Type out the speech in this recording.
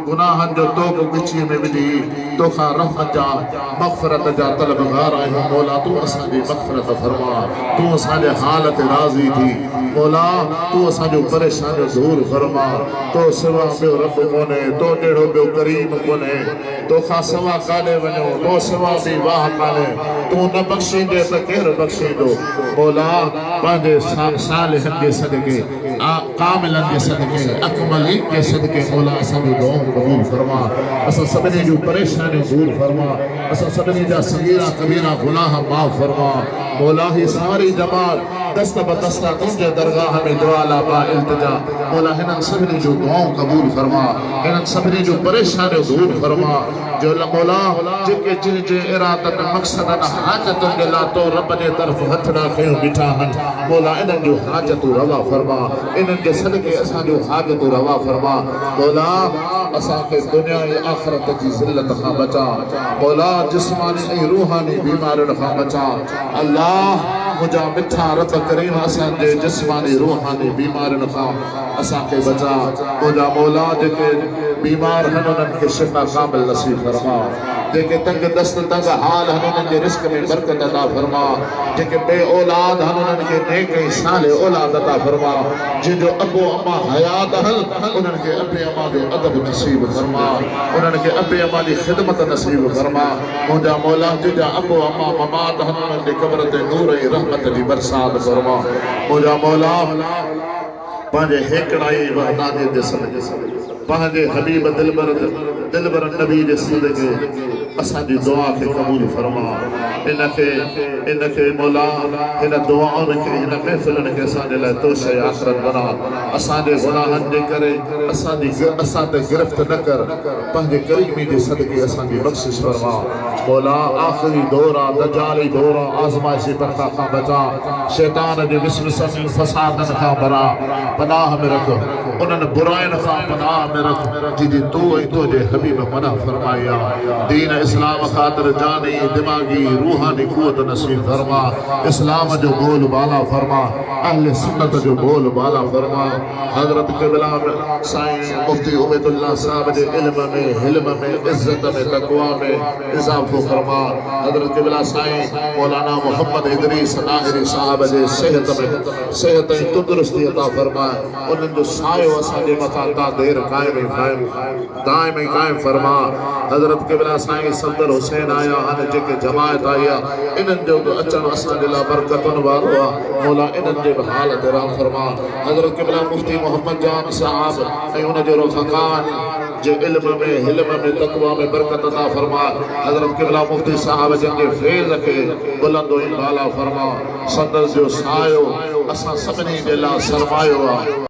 गुनाहन जो तो गिची में विधी तोखा रहमत जा मग़फ़िरत जा तलबगार आहियूं मौला तू असांजी मग़फ़िरत फरमा तू असांजे हालत राज़ी थी मौला तू असांजो परेशानियूं दूर फरमा तो सिवा ॿियो रब कोन्हे तो जहिड़ो ॿियो करीम कोन्हे तोखां सवा काॾे वञो तो सिवा ॿी वाह कान्हे तू न बख़्शींदे त केरु बख़्शींदो मौला पंहिंजे सालिहनि जे सदके कामिलन जे सदके अकमलीन के सदके मौला असांजो दुआऊं क़बूल फरमा असां सभिनी जूं परेशानियूं दूर फरमा असां सभिनी जा सगीरा कबीरा गुनाह माफ़ फरमा मौला ही सारी जमात दस्त बदस्ता तुंहिंजे दरगाह में दुआ ला बा इल्तिजा मौला हिननि सभिनी जूं दुआऊं क़बूल फरमा हिननि सभिनी जूं परेशानियूं दूर फरमा जो मौला जेके जिन जे इरादनि मक़सदनि हाजतुनि जे लाइ तो रब जे तरफ़ हथ रखियो बीठा आहिनि मौला इन्हनि जूं हाजतूं रवा फरमा इन्हनि जे सदके असांजूं हाजतूं रवा फरमा मौला असांखे दुनिया ऐं आख़िरत जी ज़िल्लत खां बचा मौला जिस्मानी ऐं रूहानी बीमारियुनि खां बचा अल्लाह मुंहिंजा मिठा रब करीम असांजे जिस्मानी रूहानी बीमारियुनि खां असांखे बचा मुंहिंजा मौला जेके बीमार आहिनि उन्हनि खे शिफ़ा कामिल नसीब फरमा जेके तंग दस्त तंग हाल आहिनि उन्हनि जे रिस्क में बरकत अता फरमा जेके बे औलाद आहिनि उन्हनि खे नेक ऐं सालिह औलाद अता फरमा जिन जो अबो अम्मा हयात आहिनि उन्हनि खे अबे अम्मा जो अदब नसीब फरमा उन्हनि खे अबे अम्मा जी ख़िदमत नसीब फरमा मुंहिंजा मौला जिन अबो अम्मा ममात आहिनि उन्हनि जे क़ब्र ते नूर ऐं रहमत जी बरसात फरमा मुंहिंजा मौला पंहिंजे हेकड़ाई वहदानी जे सदके पंहिंजे हबीब दिलबर नबी जे सदके असांजी दुआ खे क़बूल फरमा इनखे मौला हिन दुआउनि खे हिन महफ़िलनि खे असांजे लाइ तोशे आख़िरत बना असांजे गुनाहनि जे करे असां ते गिरफ़्त न कर पंहिंजे करीमी जे सदके असांजी बख़्शिश फरमा मौला आख़िरी दौर आहे दजाली दौर आहे आज़माइशी परखा खां बचा शैतान जे विसवसनि फसादनि खां बरा पनाह में रख उन्हनि बुराइनि खां पनाह में रख जिनी तू ऐं तुंहिंजे हबीब मना फरमाई आहे दीन इस्लाम ख़ातिर जानी दिमागी रूहानी क़ुव्वत नसीब फरमा इस्लाम जो बोल बाला फरमा अहले सुन्नत जो बोल बाला फरमा हज़रत क़िबला साईं मुफ्ती उबैदुल्लाह साहब जे इल्म में हिल्म में इज़्ज़त में तक़वा में इज़ाफ़ो फरमा हज़रत क़िबला साईं मौलाना मोहम्मद इदरीस नाहिरी साहब जे सेहत ऐं तंदुरुस्ती अता फरमा उन्हनि जो सायो असांजे मथां ता देर दाइम क़ाइम फरमा हज़रत क़िबला साईं सदर हुसैन आया आहिनि जेके जमायत आई आहे इन्हनि जो बि अचणु असांजे लाइ बरकतुनि वारो आहे मौला इन्हनि जे बि हाल ते रहम फरमा हज़रत क़िबला मुफ्ती मोहम्मद जान साहब ऐं उनजे रफ़क़ान जे इल्म में हिल्म में तक़वा में बरकत अता फरमा हज़रत क़िबला मुफ्ती साहब जंहिंजे फेज़ खे बुलंद ऐं बाला फरमा संदस जो सायो असां सभिनी जे लाइ सरमायो आहे।